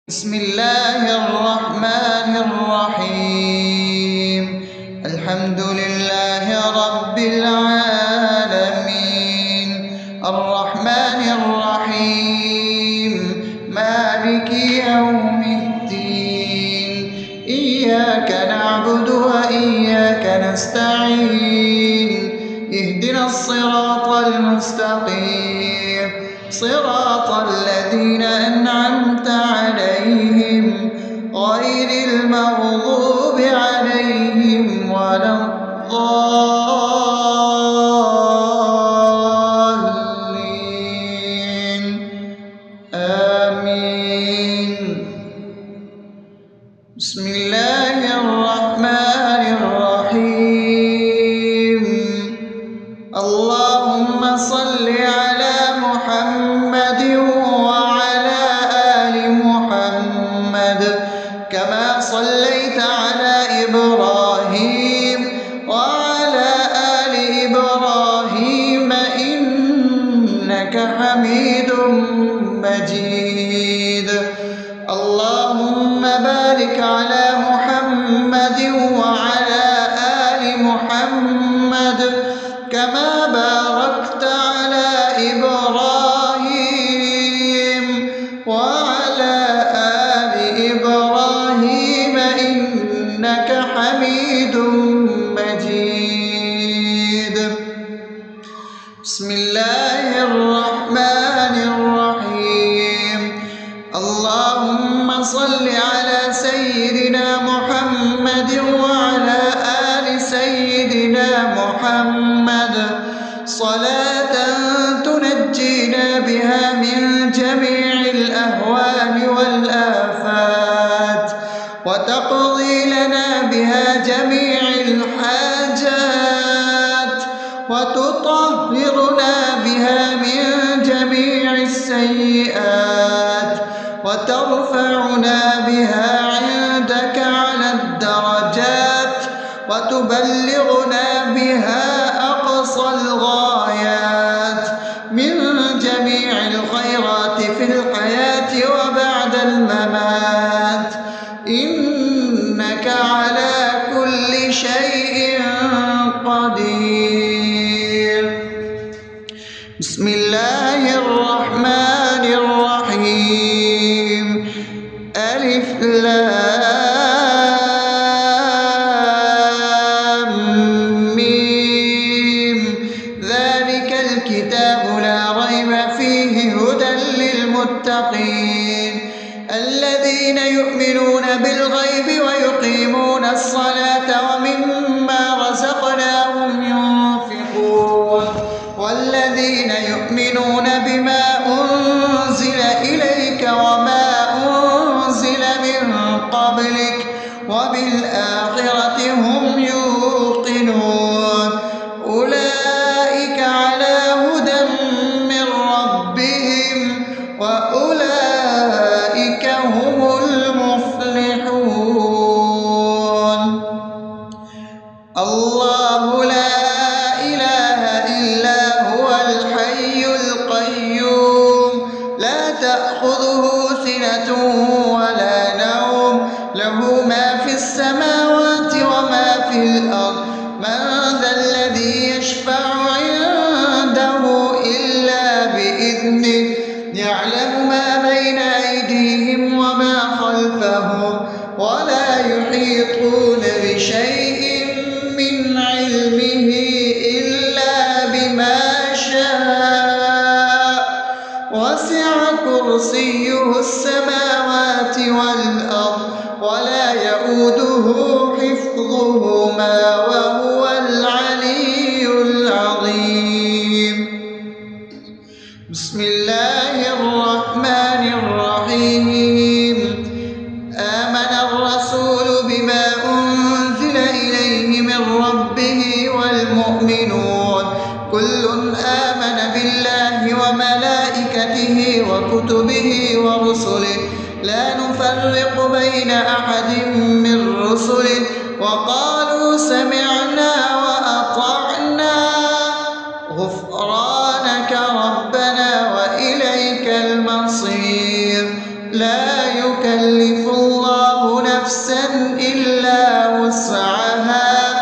بسم الله الرحمن الرحيم. الحمد لله رب العالمين، الرحمن الرحيم، مالك يوم الدين. إياك نعبد وإياك نستعين، اهدنا الصراط المستقيم، صراط الذين أنعمت عليهم غير المغضوب عليهم ولا الضالين. آمين. بسم الله الرحمن الرحيم. اللهم صل على محمد وعلى آل محمد كما صليت على إبراهيم وعلى آل إبراهيم إنك حميد مجيد. اللهم بارك على محمد وعلى آل محمد كما باركت على إبراهيم وعلى آل إبراهيم إنك حميد مجيد. بسم الله الرحمن الرحيم. اللهم صل على سيدنا محمد وعلى آل سيدنا محمد صلاة تنجينا بها من جميع الأهوال والآفات، وتقضي لنا بها جميع الحاجات، وتطهرنا بها من جميع السيئات، وترفعنا بها عندك على الدرجات، وتبلغنا بها أقصى الغايات من جميع الخيرات في الحياة وبعد الممات، إنك على كل شيء قدير. بسم الله الرحمن الرحيم. ألف لام ميم. ذلك الكتاب لا ريب فيه هدى للمتقين الذين يؤمنون بالغيب ويقيمون الصلاة ومما رزقناهم ينفقون والذين يؤمنون بما أنزل إليك وما أنزل من قبلك وبالآخرة هم يوقنون أولئك على هدى من ربهم وأولئك هم المفلحون. الله لا إله إلا هو الحي القيوم لا تأخذه سنة ولا نوم له ما في السماوات وما في الأرض من ذا الذي يشفع عنده إلا بإذنه يعلم ما بين أيديهم وما خلفهم ولا يحيطون بشيء من علمه إلا بما شاء وسع كرسيه السماوات والأرض ولا يؤوده حفظهما وهو العلي العظيم. بسم الله الرحمن الرحيم. آمن الرسول بما أنزل إليه من ربه والمؤمنون كل آمن بالله وملائكته وكتبه ورسله لا نفرق بين أحد من رسله وقالوا سمعنا وأطعنا غفرانك ربنا وإليك المصير. لا يكلف يكلف الله نفسا إلا وسعها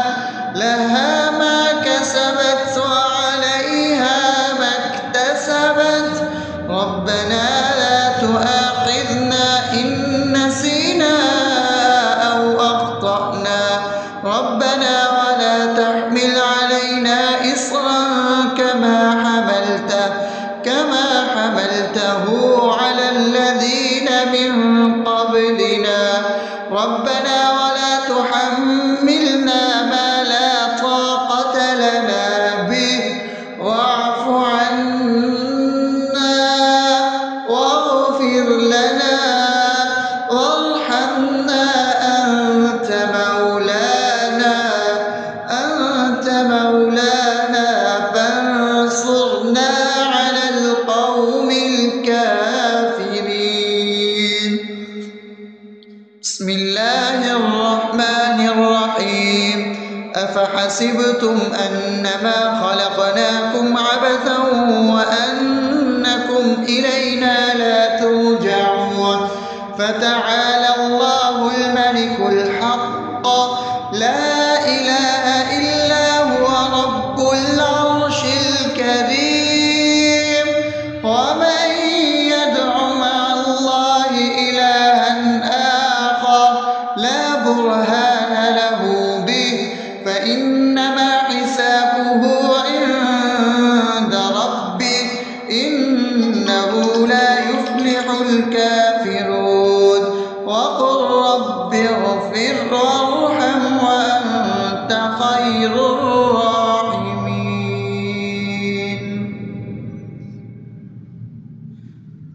لها ما كسبت وعليها ما اكتسبت ربنا لا تؤاخذنا إن نسينا أو أخطأنا ربنا ولا تحمل علينا إصرا كما حملته على الذين من قبلنا ربنا ولا تحملنا ما لا طاقة لنا به واعف عنا واغفر لنا وارحمنا أنت مولانا فانصرنا على القوم الكافرين. بسم الله الرحمن الرحيم أفحسبتم أنما خلقناكم عبثا وأنكم إلينا لا ترجعون فتعالى الله الملك الحق لا إله إلا هو رب العرش الكريم ومن يدع مع الله إلها آخر لا برهان له به فإنما حسابه عند ربه إنه لا يفلح الكافرون وقل رب اغفر وارحم وأنت خير الراحمين.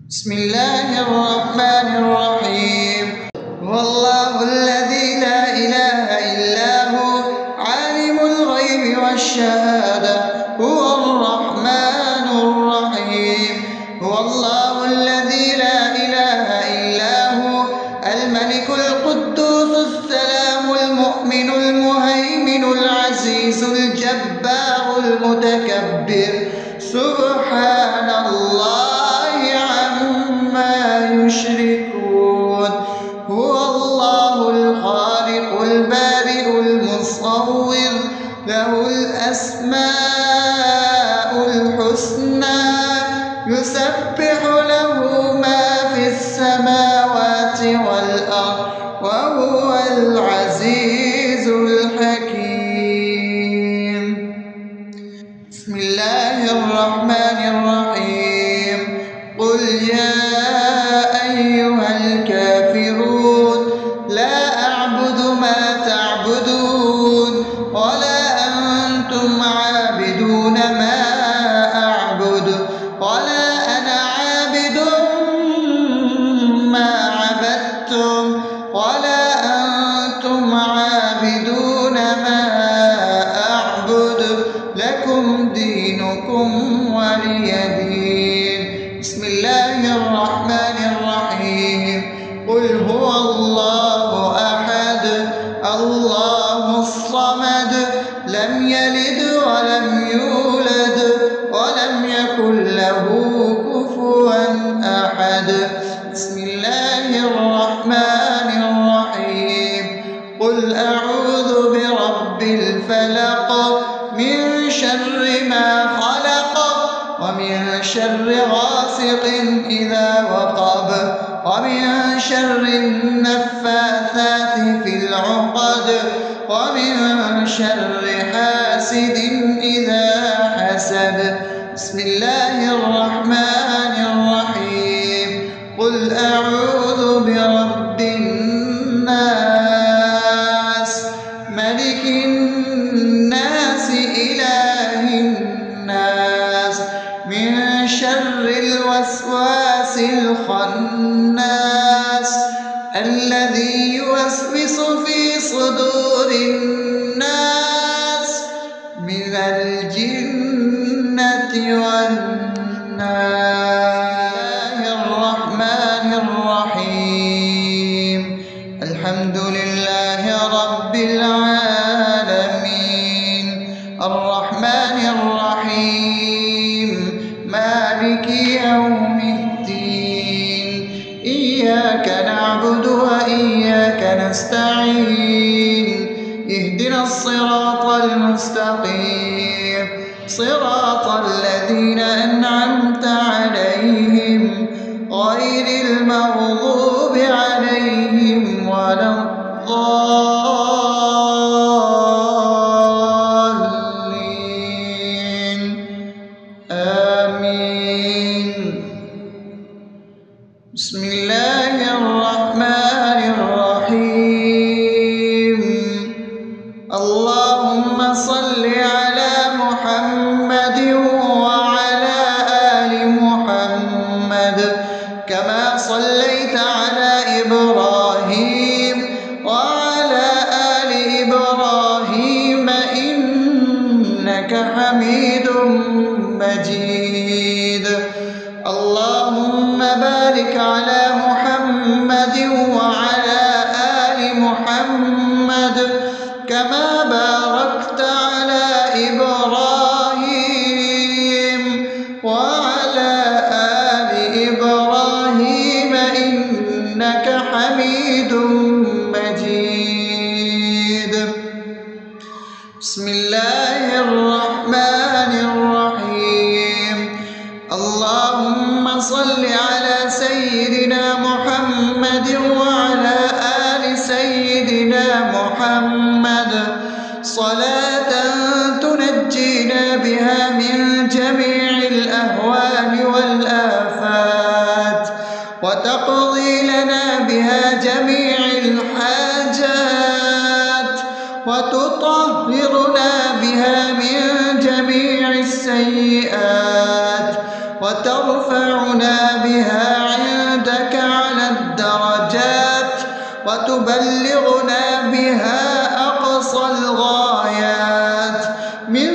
بسم الله الرحمن الرحيم هو الله الذي لا إله إلا هو عالم الغيب والشهادة هو الرحمن الرحيم هو الله الذي لا إله إلا هو الملك القدوس السلام المؤمن المهيمن العزيز الجبار المتكبر سبحان الله عما يشركون هو الله الخالق البارئ المصور له الأسماء الحسنى يسبح له ما في السماوات والأرض وهو العزيز الحكيم. بسم الله الرحمن الرحيم قل يا أيها الكافرون لا أعبد ما تعبدون ولا أنتم عابدون ما أعبد ولا أنا عابد ما عبدتم ولا أنتم عابدون ما أعبد لكم دينكم ولي دين. بسم الله الرحمن الرحيم قل هو الله أحد الله الصمد لم يلد ولم يولد ولم يكن له كفوا أحد. بسم الله الرحمن الرحيم قل أعوذ برب الفلق من شر ما خلق ومن شر غاسق إذا وقب ومن شر النفاثات في العقد ومن شر حاسد إذا حسد. بسم الله الرحمن الرحيم قل أعوذ برب الناس ملك الناس إله الناس من شر الوسواس الخناس الذي يوسوس في صدور الناس من الجنة والناس. الرحمن الرحيم الحمد لله رب العالمين الرحمن الرحيم مالك يوم الدين إياك نعبد نستعين اهدنا الصراط المستقيم صراط الذين أنعمت عليهم غير المغضوب عليهم ولا الضالين آمين. بسم الله الرحمن الرحيم. اللهم صل على محمد وعلى آل محمد كما صليت على إبراهيم وعلى آل إبراهيم إنك حميد مجيد. اللهم بارك على محمد وعلى آل محمد كما باركت على إبراهيم وعلى آل إبراهيم إنك حميد مجيد. بسم الله الرحمن الرحيم. اللهم صل على سيدنا محمد وعلى آل سيدنا محمد صلاة تنجينا بها من جميع الأهوال والآفات وتقضي لنا بها جميع الحاجات وتطهرنا بها من جميع السيئات وترفعنا بها عندك على الدرجات وتبلغنا بها أقصى الغايات من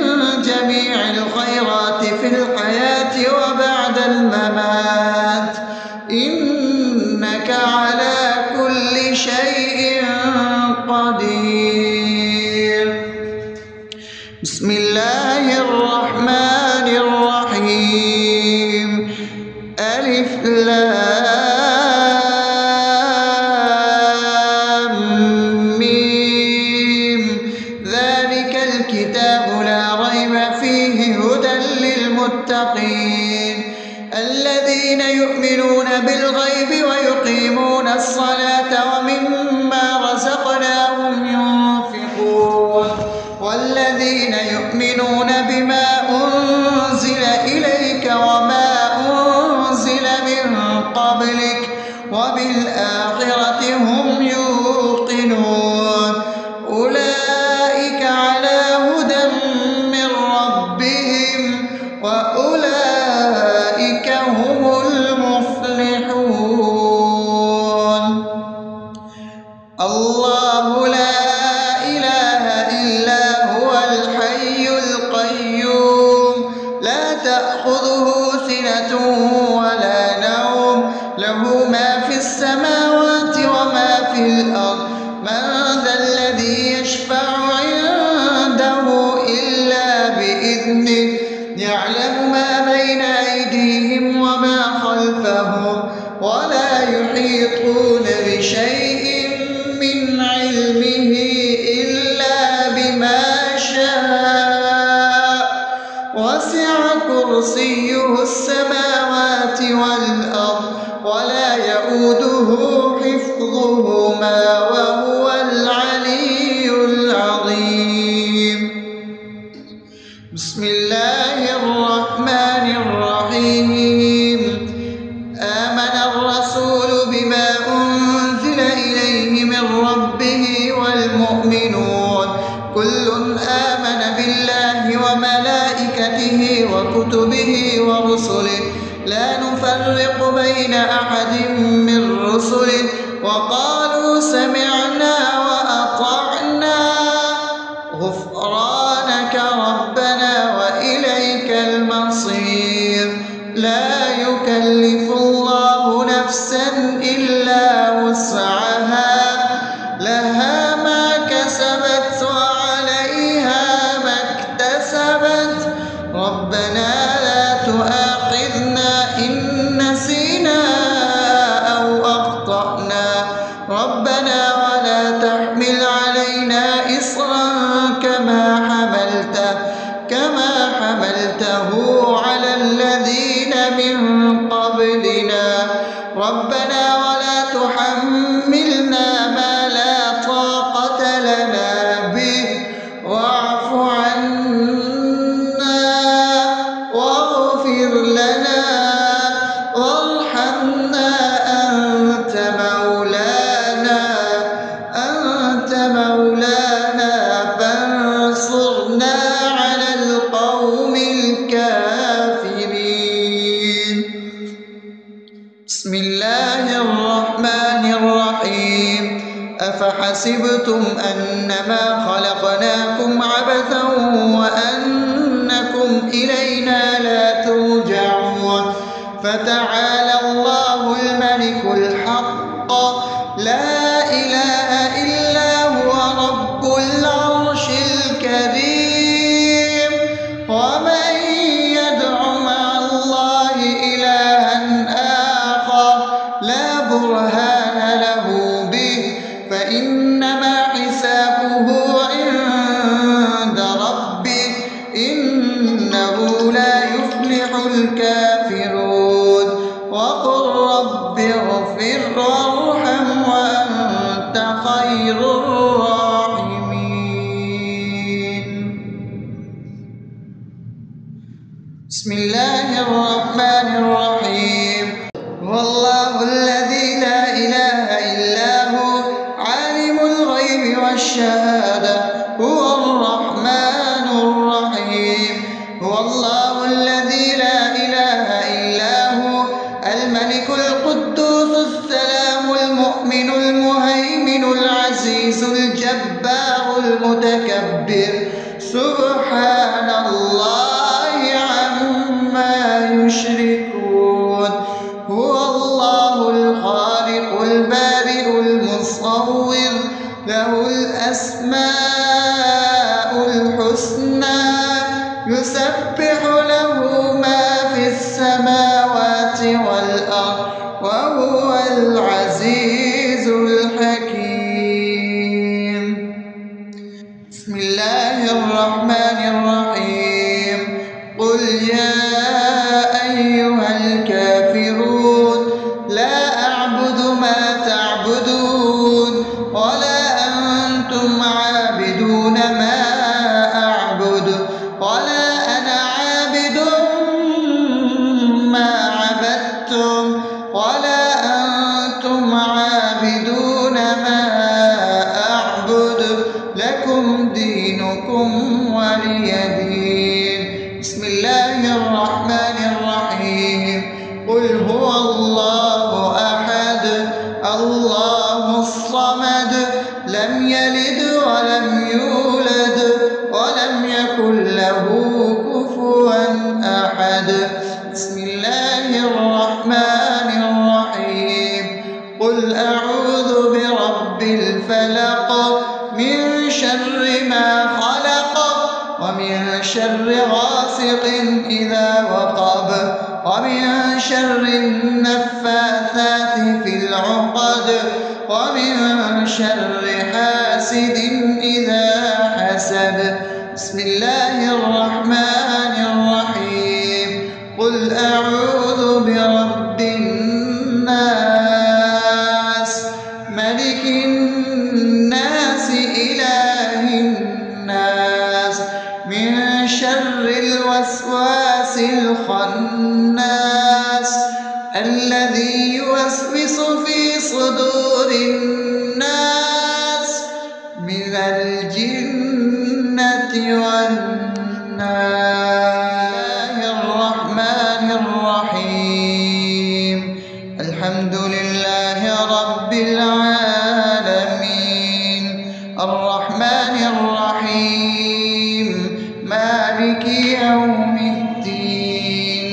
جميع الخيرات في الحياة وبعد الممات إنك على كل شيء قدير. بسم الله الرحمن الرحيم. ألف لام ميم ذلك الكتاب لا ريب فيه هدى للمتقين الذين يؤمنون بالغيب ويقيمون الصلاة ومما رزقناهم ينفقون والذين يؤمنون بما أنزل إليك وما أنزل من قبلك وبالآخرة هم يوقنون أولئك على هدى من ربهم وأولئك هم المفلحون. الله لا إله إلا هو الحي القيوم لا تأخذه سنة ولا نوم له ما في السماوات وما في الأرض من ذا الذي يشفع عنده إلا بإذنه يعلم ما بين أيديهم وما خلفهم ولا يحيطون بشيء من علمه إلا بما شاء وسع كرسيه السماوات والأرض ولا يؤوده حفظهما وهو العلي العظيم. بسم الله الرحمن الرحيم. آمن الرسول بما أنزل إليه من ربه والمؤمنون كل آمن بالله وملائكته وكتبه ورسله لا نفرق بين أحد من رسله وقالوا سمعنا وأطعنا غفرانك ربنا وإليك المصير. لا يكلف الله نفسا إلا وسعها لها ما كسبت وعليها ما اكتسبت ربنا لا تؤاخذنا إن نسينا أو أخطأنا ربنا ولا تحمل علينا إصرا كما حملته على الذين من قبلنا ربنا ولا تحملنا ما لا طاقة لنا به واعف عنا واغفر لنا وارحمنا أنت مولانا فانصرنا على القوم الكافرين. بسم الله الرحمن الرحيم أفحسبتم أنما خلقناكم عبثا وأنكم إلينا لا ترجعون فتعالى الله الملك الحق لا إله إلا هو رب العرش الكريم ومن يدع مع الله إلها آخر لا برهان له به فإنما حسابه عند ربه إنه لا يفلح الكافرون وقل رب اغفر وارحم وأنت خير الراحمين. بسم الله الرحمن الرحيم هو الله الذي لا إله إلا هو عالم الغيب والشهادة هو الرحمن الرحيم هو الله الذي لا إله إلا هو الملك القدوس السلام المؤمن المهيمن العزيز الجبار المتكبر سبحان الله عما يشركون هو الله الخالق البارئ المصور له الأسماء الحسنى يسبح له ما في السماوات والأرض وهو العزيز الحكيم. بسم الله الرحمن الرحيم قل يا أيها الكافرون لا أعبد ما تعبدون ولا أنتم عابدون ما أعبد ولا أنا عابد ما عبدتم ولا أنتم عابدون ما أعبد لكم دينكم ولي دين. بسم الله الرحمن الرحيم قل هو الله أحد الله الصمد لم يلد ولم يولد ولم يكن له كفوا أحد. بسم الله الرحمن الرحيم قل أعوذ برب الفلق من شر ما خلق ومن شر غاسق إذا وقب ومن شر النفاثات في العقد ومن شر حاسد إذا حسد. بسم الله الرحمن الرحيم قل أعوذ برب الناس ملك الناس إله الناس من شر الوسواس الخناس الذي يوسوس في صدور الناس من الجنة والناس. الرحمن الرحيم الحمد لله رب العالمين الرحمن الرحيم مالك يوم الدين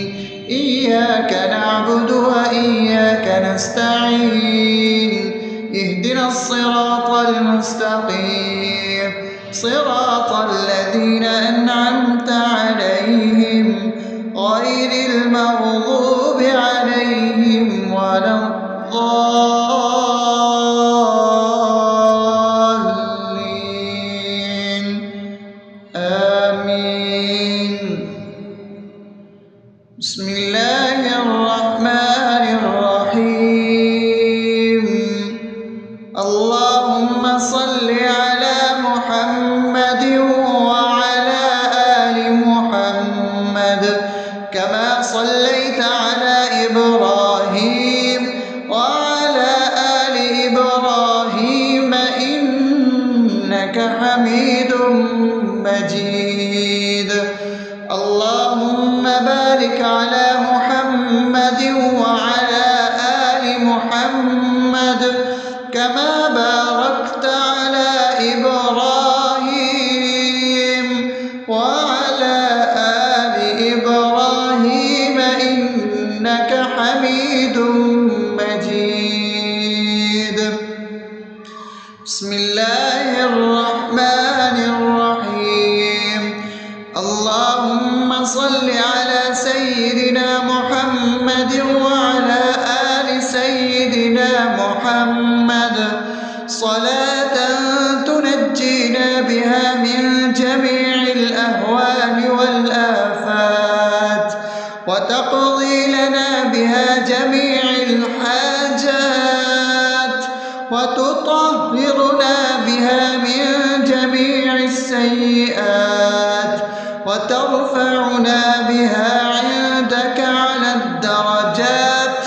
إياك نعبد وإياك نستعين اهدنا الصراط المستقيم صراط الذين أنعمت عليهم غير المغضوب عليهم ولا الضالين. اللهم صل على محمد وعلى آل محمد كما صليت على إبراهيم وعلى آل إبراهيم إنك حميد مجيد. اللهم بارك على محمد وعلى آل محمد كما باركت على إبراهيم وعلى آل إبراهيم إنك حميد مجيد. بسم الله الرحمن الرحيم. اللهم صل على سيدنا محمد وعلى آل سيدنا محمد صلاة تنجينا بها من جميع الأهوال والآفات وتقضي لنا بها جميع الحاجات وتطهرنا بها من جميع السيئات وترفعنا بها عندك على الدرجات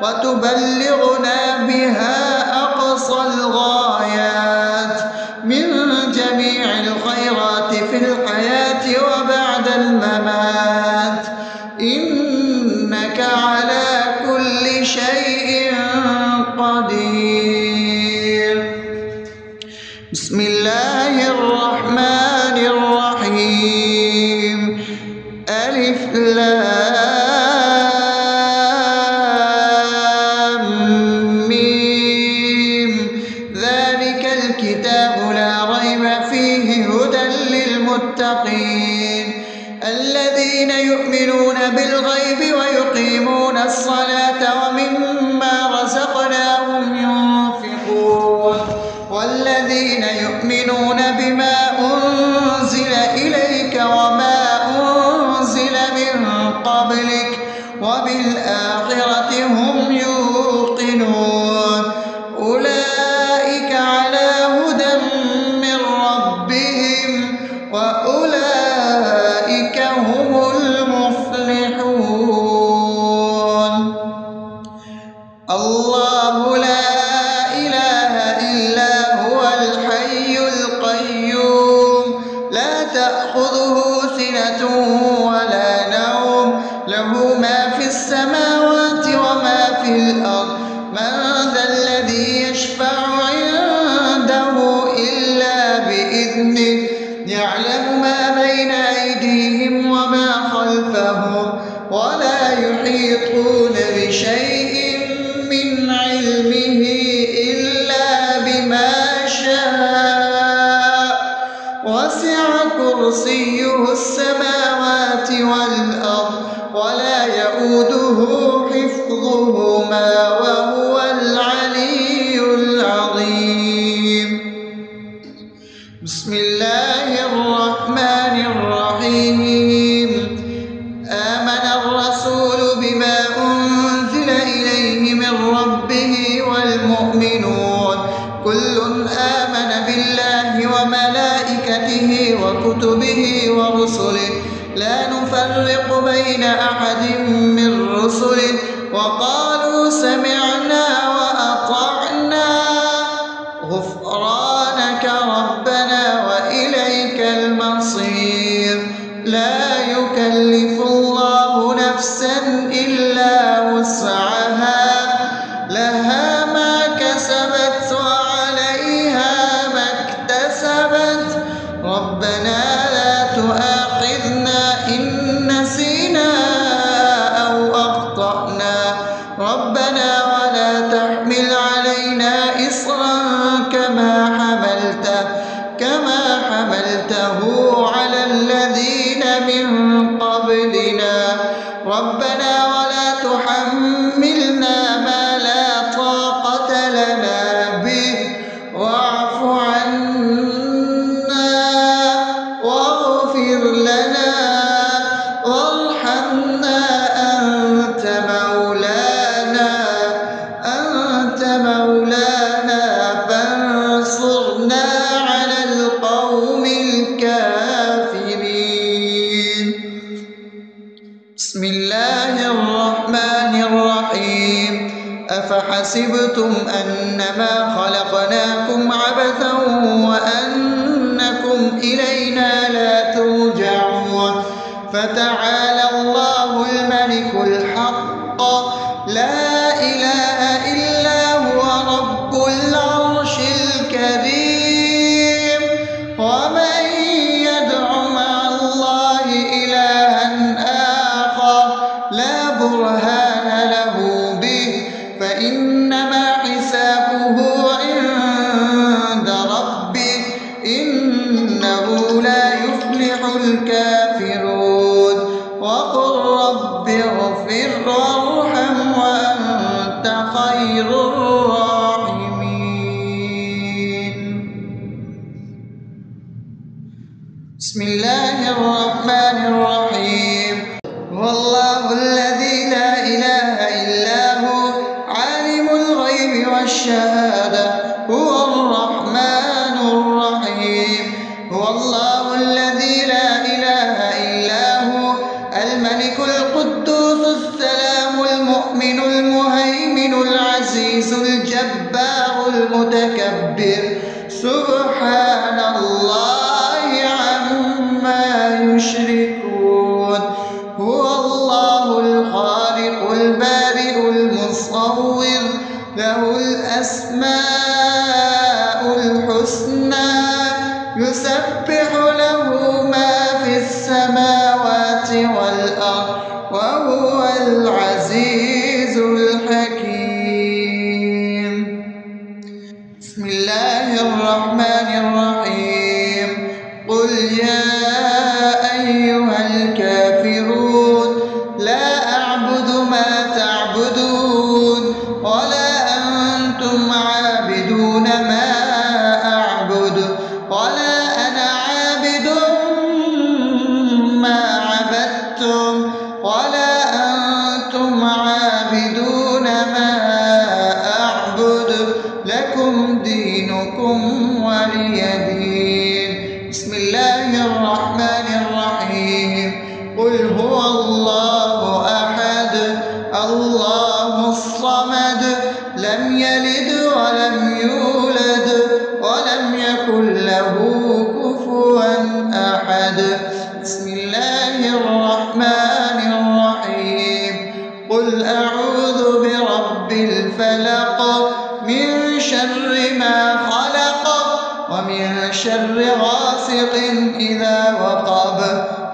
وتبلغنا بها أقصى الغايات من جميع الخيرات في الحياة وبعد الممات إنك على كل شيء قدير. بسم الله الرحمن الرحيم. ألف لام ميم. ذلك الكتاب لا ريب فيه هدى للمتقين الذين يؤمنون بالغيب ويقيمون الصلاة ومما رزقناهم ينفقون والذين يؤمنون بما أنزل إليك وما أنزل من قبلك وبالآخرة هم يوقنون أولئك على هدى من ربهم وأولئك هم المفلحون. الله لا إله إلا هو الحي القيوم لا تأخذه سنة ولا نوم له ما في السماوات وما في الأرض من ذا الذي يشفع عنده إلا بإذنه يعلم ما بين أيديهم وما خلفهم ولا يحيطون بشيء من علمه إلا بما شاء وسع كرسيه السماوات والأرض ولا يؤوده حفظهما وهو العلي العظيم. بسم الله الرحمن الرحيم. آمن الرسول بما أنزل إليه من ربه والمؤمنون كل آمن بالله وملائكته وكتبه ورسله لا نفرق بين أحد من رسله وقالوا سمعنا وأطعنا غفرانك ربنا وإليك المصير. لا يكلف الله نفسا إلا وسعها لها ما كسبت وعليها ما اكتسبت ربنا لا تؤاخذنا إن نسينا أو أخطأنا ربنا حسبتم أنما خلقناكم عبثا وأنكم إلينا لا ترجعون فتعالى الله الملك الحق لا إله إلا هو رب العرش الكريم ومن يدع مع الله إلها آخر لا برهان له به فإنما حسابه عند ربه إنه لا يفلح الكافرون وقل رب اغفر وارحم وأنت خير الراحمين. بسم الله الرحمن الرحيم. هو الله الذي لا إله إلا هو عالم الغيب والشهادة هو الرحمن الرحيم. هو الله الذي لا إله إلا هو الملك القدوس السلام المؤمن المهيمن العزيز الجبار المتكبر سبحان الله عما يشركون. هو الله الخالق البارئ المصور له الأسماء الحسنى يسبح له ما في السماوات والأرض وهو العزيز الحكيم. بسم الله الرحمن الرحيم. قل يا أيها الكافرون لا أعبد ما تعبدون ولا أنتم عابدون ما أعبد ولا أنا عابد ما عبدتم ولا أنتم عابدون ما أعبد لكم دينكم ولي دين. بسم الله الرحمن الرحيم. قل هو الله أحد الله الصمد لم يلد ولم يولد ولم يكن له كفوا أحد. بسم الله الرحمن الرحيم. قل أعوذ برب الفلق من شر ما خلق ومن شر غاسق إذا وقب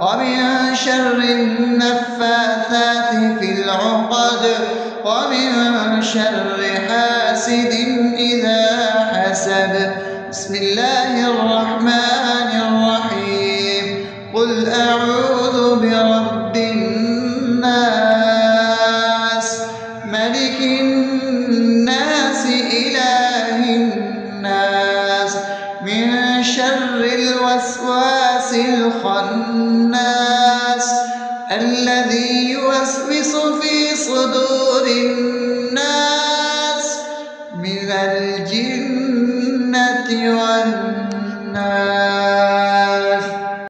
ومن شر النفاثات في العقد ومن شر حاسد إذا حسد. بسم الله الرحمن الرحيم. قل أعوذ برب الناس ملك الناس إله الناس من شر الوسواس الخناس الذي يوسوس في صدور الناس من الجنة والناس.